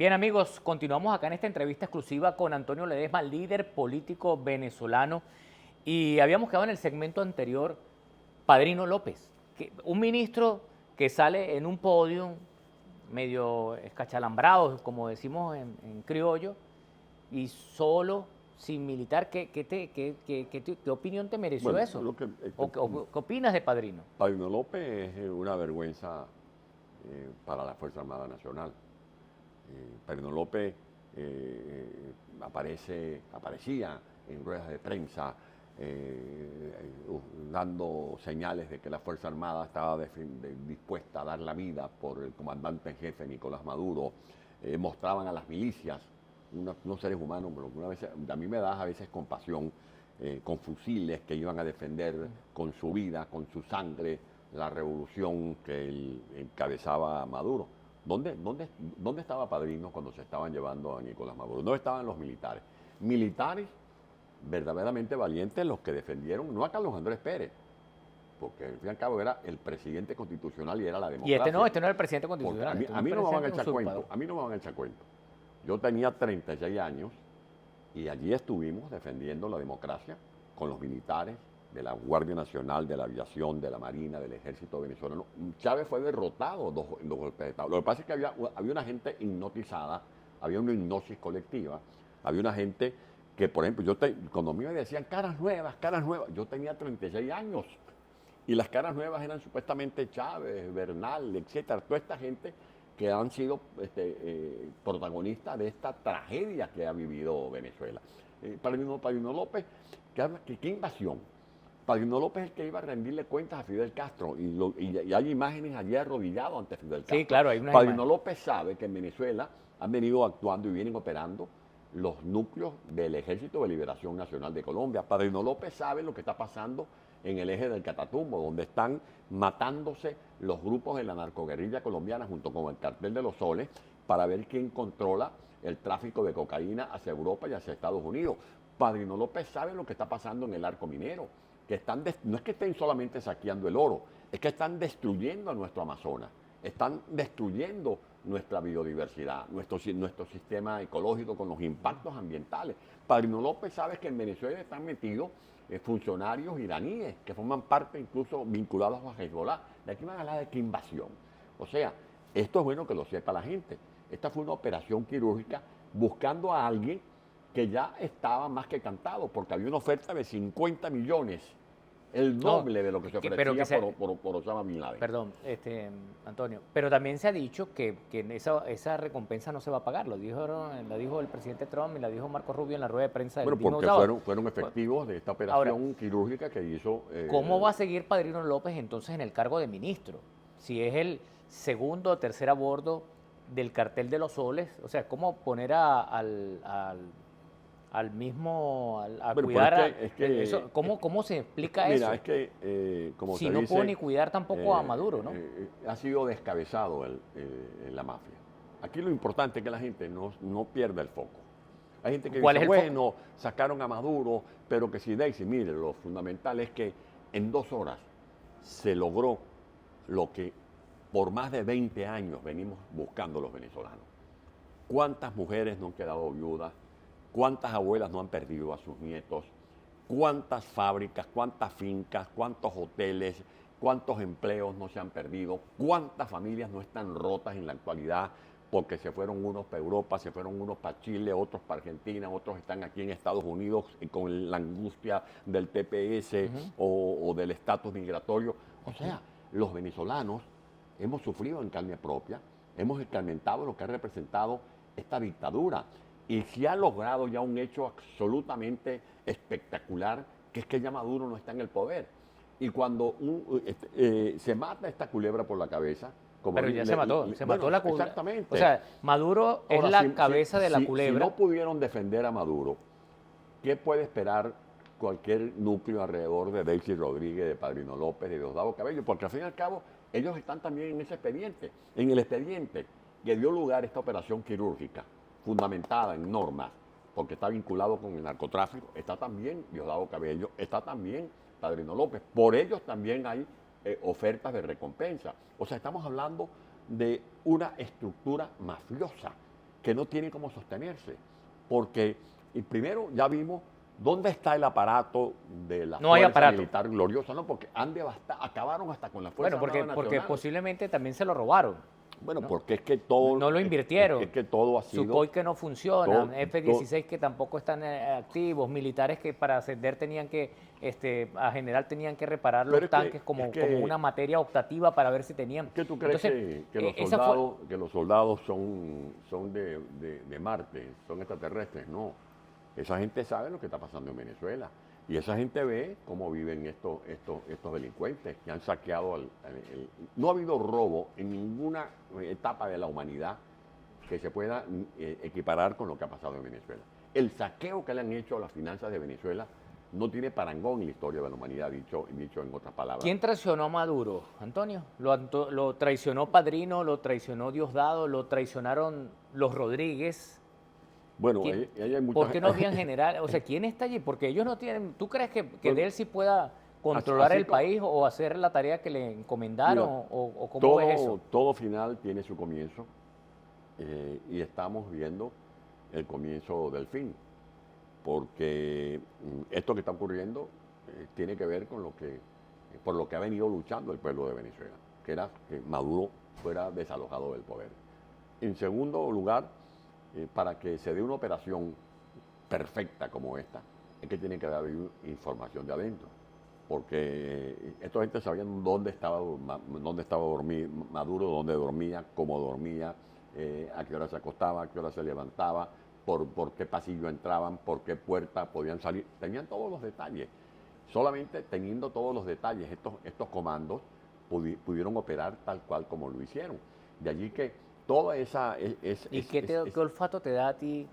Bien amigos, continuamos acá en esta entrevista exclusiva con Antonio Ledesma, líder político venezolano. Y habíamos quedado en el segmento anterior, Padrino López, un ministro que sale en un podio medio escachalambrado, como decimos en criollo, y solo, sin militar. ¿Qué opinión te mereció Bueno, eso? ¿Qué opinas de Padrino? Padrino López es una vergüenza para la Fuerza Armada Nacional. Padrino López aparecía en ruedas de prensa dando señales de que la Fuerza Armada estaba dispuesta a dar la vida por el comandante en jefe Nicolás Maduro. Mostraban a las milicias, unos seres humanos, pero a mí me da a veces compasión, con fusiles que iban a defender con su vida, con su sangre, la revolución que él encabezaba Maduro. ¿Dónde estaba Padrino cuando se estaban llevando a Nicolás Maduro? ¿Dónde estaban los militares? Militares verdaderamente valientes, los que defendieron, no a Carlos Andrés Pérez, porque al fin y al cabo era el presidente constitucional y era la democracia. Y este no es el presidente constitucional. A mí no me van a echar cuento, a mí no me van a echar cuento. Yo tenía 36 años y allí estuvimos defendiendo la democracia con los militares de la Guardia Nacional, de la Aviación, de la Marina, del Ejército venezolano. Chávez fue derrotado en dos golpes de Estado. Lo que pasa es que había una gente hipnotizada, había una hipnosis colectiva, había una gente que, por ejemplo, cuando a mí me decían caras nuevas, yo tenía 36 años y las caras nuevas eran supuestamente Chávez, Bernal, etcétera, toda esta gente que han sido protagonistas de esta tragedia que ha vivido Venezuela. Padrino López, ¿qué invasión? Padrino López es el que iba a rendirle cuentas a Fidel Castro y hay imágenes allí arrodillado ante Fidel Castro. Sí, claro, hay una Padrino imagen. López sabe que en Venezuela han venido actuando y vienen operando los núcleos del Ejército de Liberación Nacional de Colombia. Padrino López sabe lo que está pasando en el eje del Catatumbo, donde están matándose los grupos de la narcoguerrilla colombiana junto con el cartel de los Soles para ver quién controla el tráfico de cocaína hacia Europa y hacia Estados Unidos. Padrino López sabe lo que está pasando en el arco minero, que no es que estén solamente saqueando el oro, es que están destruyendo a nuestro Amazonas, están destruyendo nuestra biodiversidad, nuestro sistema ecológico con los impactos ambientales. Padrino López sabe que en Venezuela están metidos funcionarios iraníes que forman parte incluso vinculados a Hezbollah. De aquí van a hablar de qué invasión. O sea, esto es bueno que lo sepa la gente. Esta fue una operación quirúrgica buscando a alguien que ya estaba más que cantado, porque había una oferta de 50 millones, el doble de lo que se ofrecía por Osama Bin Laden. Perdón, Antonio, pero también se ha dicho que esa recompensa no se va a pagar. Lo dijo el presidente Trump y la dijo Marco Rubio en la rueda de prensa del Bueno, mismo porque sábado. fueron efectivos de esta operación Ahora, quirúrgica que hizo. ¿cómo va a seguir Padrino López entonces en el cargo de ministro? Si es el segundo o tercer a bordo del cartel de los Soles, o sea, ¿cómo poner al mismo, a Bueno, cuidar eso? ¿Cómo se explica eso? Mira, es que, como Si se no dice, puedo ni cuidar tampoco a Maduro, ¿no? ha sido descabezado la mafia. Aquí lo importante es que la gente no pierda el foco. Hay gente que ¿Cuál dice, es el foco? bueno, sacaron a Maduro, pero que si Daisy, mire, lo fundamental es que en 2 horas se logró lo que por más de 20 años venimos buscando los venezolanos. ¿Cuántas mujeres no han quedado viudas? ¿Cuántas abuelas no han perdido a sus nietos? ¿Cuántas fábricas, cuántas fincas, cuántos hoteles, cuántos empleos no se han perdido? ¿Cuántas familias no están rotas en la actualidad porque se fueron unos para Europa, se fueron unos para Chile, otros para Argentina, otros están aquí en Estados Unidos con la angustia del TPS o del estatus migratorio? O sea, los venezolanos hemos sufrido en carne propia, hemos experimentado lo que ha representado esta dictadura. Y se ha logrado ya un hecho absolutamente espectacular, que es que ya Maduro no está en el poder. Y cuando se mata esta culebra por la cabeza... Pero ya se mató la culebra. Exactamente. O sea, Maduro es la cabeza de la culebra. Si no pudieron defender a Maduro, ¿qué puede esperar cualquier núcleo alrededor de Daisy Rodríguez, de Padrino López, de Diosdado Cabello? Porque al fin y al cabo, ellos están también en ese expediente. En el expediente que dio lugar a esta operación quirúrgica, fundamentada en normas, porque está vinculado con el narcotráfico, está también Diosdado Cabello, está también Padrino López. Por ellos también hay ofertas de recompensa. O sea, estamos hablando de una estructura mafiosa que no tiene cómo sostenerse. Porque, y primero ya vimos dónde está el aparato de la No hay fuerza aparato. militar gloriosa, ¿no? Porque acabaron hasta con la fuerza Bueno, porque armada nacional. posiblemente también se lo robaron. Bueno, ¿no? porque es que todo... No lo invirtieron. Es que todo ha sido... Sukhoi que no funcionan, todo- F-16 que tampoco están activos, militares que para ascender tenían que, a general tenían que reparar Pero los tanques como una materia optativa para ver si tenían. ¿Qué tú crees Entonces, que los soldados son de Marte, son extraterrestres? No. Esa gente sabe lo que está pasando en Venezuela. Y esa gente ve cómo viven estos delincuentes que han saqueado. No ha habido robo en ninguna etapa de la humanidad que se pueda equiparar con lo que ha pasado en Venezuela. El saqueo que le han hecho a las finanzas de Venezuela no tiene parangón en la historia de la humanidad, dicho en otras palabras. ¿Quién traicionó a Maduro, Antonio? Lo traicionó Padrino, lo traicionó Diosdado, lo traicionaron los Rodríguez. Bueno, ahí hay mucha ¿Por qué no gente- habían general? O sea, ¿quién está allí? Porque ellos no tienen... ¿Tú crees que Bueno, de él sí pueda controlar así el como- país o hacer la tarea que le encomendaron? Mira, ¿O cómo ves eso? todo final tiene su comienzo y estamos viendo el comienzo del fin, porque esto que está ocurriendo tiene que ver con por lo que ha venido luchando el pueblo de Venezuela, que era que Maduro fuera desalojado del poder. En segundo lugar, para que se dé una operación perfecta como esta, es que tiene que haber información de adentro. Porque esta gente sabían dónde estaba Maduro, dónde dormía, cómo dormía, a qué hora se acostaba, a qué hora se levantaba, por qué pasillo entraban, por qué puerta podían salir. Tenían todos los detalles. Solamente teniendo todos los detalles, estos comandos pudieron operar tal cual como lo hicieron. De allí que toda esa... ¿Y qué olfato te da a ti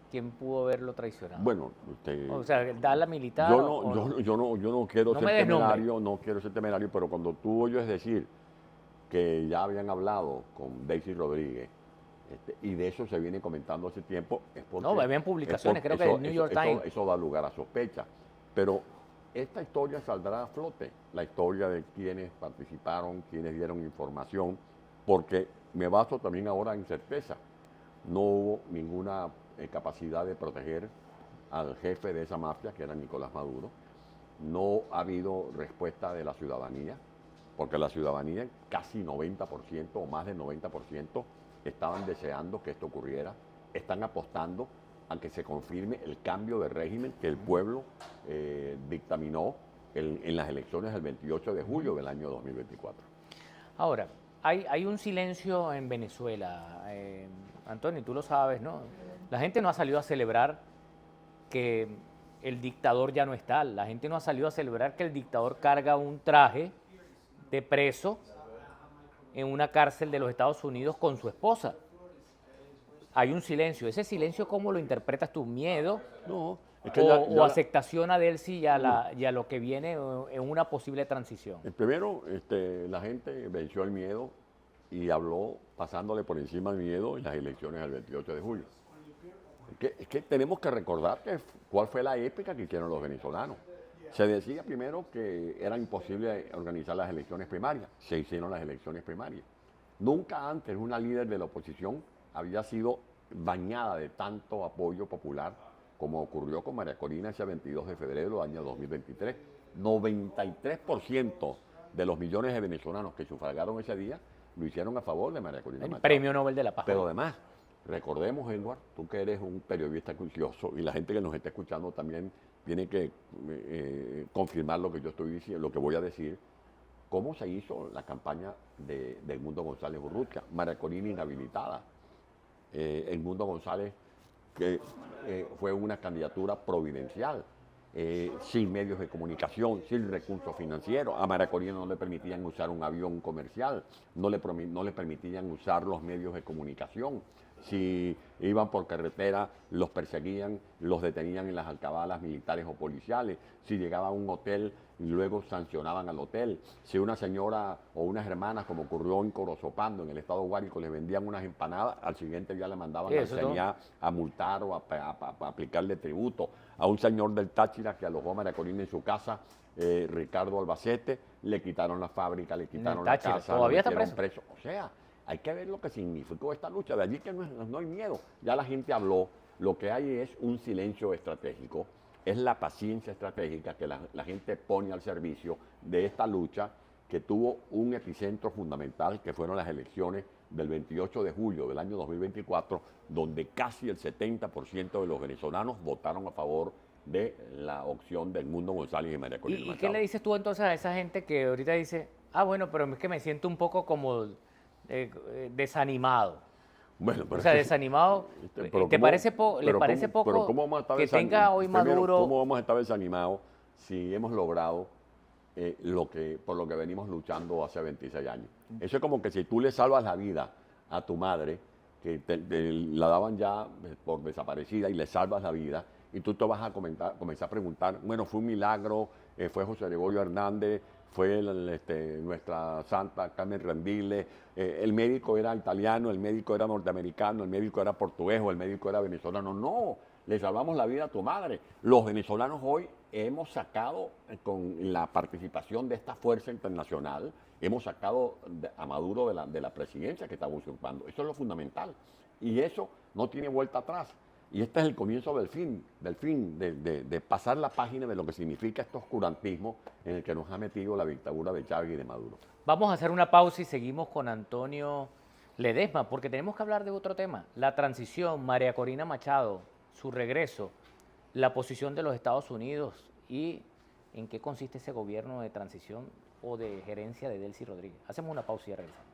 quién pudo haberlo traicionado? Bueno, O sea, ¿da la militar yo o no? yo no quiero No ser me des nombre. temerario, no quiero ser temerario, pero cuando tú oyes decir que ya habían hablado con Daisy Rodríguez, y de eso se viene comentando hace tiempo, es porque... No, habían publicaciones, creo que del New York Times. Eso da lugar a sospecha. Pero esta historia saldrá a flote, la historia de quienes participaron, quienes dieron información, porque me baso también ahora en certeza. No hubo ninguna capacidad de proteger al jefe de esa mafia, que era Nicolás Maduro. No ha habido respuesta de la ciudadanía, porque la ciudadanía, casi 90% o más del 90%, estaban deseando que esto ocurriera, están apostando a que se confirme el cambio de régimen que el pueblo dictaminó en las elecciones del 28 de julio del año 2024. Ahora, hay un silencio en Venezuela, Antonio, tú lo sabes, ¿no? La gente no ha salido a celebrar que el dictador ya no está, la gente no ha salido a celebrar que el dictador carga un traje de preso en una cárcel de los Estados Unidos con su esposa. Hay un silencio. ¿Ese silencio cómo lo interpretas tú? ¿Miedo? No, es ¿O aceptación a Delcy y a lo que viene en una posible transición? Primero, la gente venció el miedo y habló pasándole por encima el miedo en las elecciones del 28 de julio. Es que tenemos que recordar cuál fue la épica que hicieron los venezolanos. Se decía primero que era imposible organizar las elecciones primarias. Se hicieron las elecciones primarias. Nunca antes una líder de la oposición había sido bañada de tanto apoyo popular como ocurrió con María Corina ese 22 de febrero del año 2023. 93% de los millones de venezolanos que sufragaron ese día lo hicieron a favor de María Corina El Machado. Premio Nobel de la Paz. Pero además, recordemos, Edward, tú que eres un periodista acucioso y la gente que nos está escuchando también tiene que confirmar lo que yo estoy diciendo, lo que voy a decir, cómo se hizo la campaña de Edmundo González Urrutia, María Corina inhabilitada. Edmundo González, que fue una candidatura providencial, sin medios de comunicación, sin recursos financieros. A María Corina no le permitían usar un avión comercial, no le permitían usar los medios de comunicación. Si iban por carretera, los perseguían, los detenían en las alcabalas militares o policiales. Si llegaba a un hotel, luego sancionaban al hotel. Si una señora o unas hermanas, como ocurrió en Corozopando, en el estado Guárico, le vendían unas empanadas, al siguiente día le mandaban al CENIA a multar o a aplicarle tributo. A un señor del Táchira que alojó a María Corina en su casa, Ricardo Albacete, le quitaron la fábrica, le quitaron la casa, ¿Todavía está lo metieron preso? preso. O sea, Hay que ver lo que significó esta lucha. De allí que no hay miedo. Ya la gente habló. Lo que hay es un silencio estratégico. Es la paciencia estratégica que la gente pone al servicio de esta lucha que tuvo un epicentro fundamental, que fueron las elecciones del 28 de julio del año 2024, donde casi el 70% de los venezolanos votaron a favor de la opción de Edmundo González y María Corina ¿Y Machado. qué le dices tú entonces a esa gente que ahorita dice, ah, bueno, pero es que me siento un poco como desanimado? Bueno, pero O sea, es que- desanimado, pero ¿le ¿cómo- parece pero poco ¿cómo vamos a estar que tenga hoy primero, Maduro? ¿cómo vamos a estar desanimados si hemos logrado por lo que venimos luchando hace 26 años? Eso es como que si tú le salvas la vida a tu madre, que la daban ya por desaparecida, y le salvas la vida, y tú te vas a comenzar a preguntar, bueno, fue un milagro, fue José Gregorio Hernández, fue nuestra santa Carmen Rendiles, el médico era italiano, el médico era norteamericano, el médico era portugués, o el médico era venezolano. No, le salvamos la vida a tu madre. Los venezolanos hoy hemos sacado, con la participación de esta fuerza internacional, hemos sacado a Maduro de la presidencia que estaba usurpando. Eso es lo fundamental. Y eso no tiene vuelta atrás. Y este es el comienzo del fin, de pasar la página de lo que significa este oscurantismo en el que nos ha metido la dictadura de Chávez y de Maduro. Vamos a hacer una pausa y seguimos con Antonio Ledesma, porque tenemos que hablar de otro tema. La transición, María Corina Machado, su regreso, la posición de los Estados Unidos y en qué consiste ese gobierno de transición o de gerencia de Delcy Rodríguez. Hacemos una pausa y ya regresamos.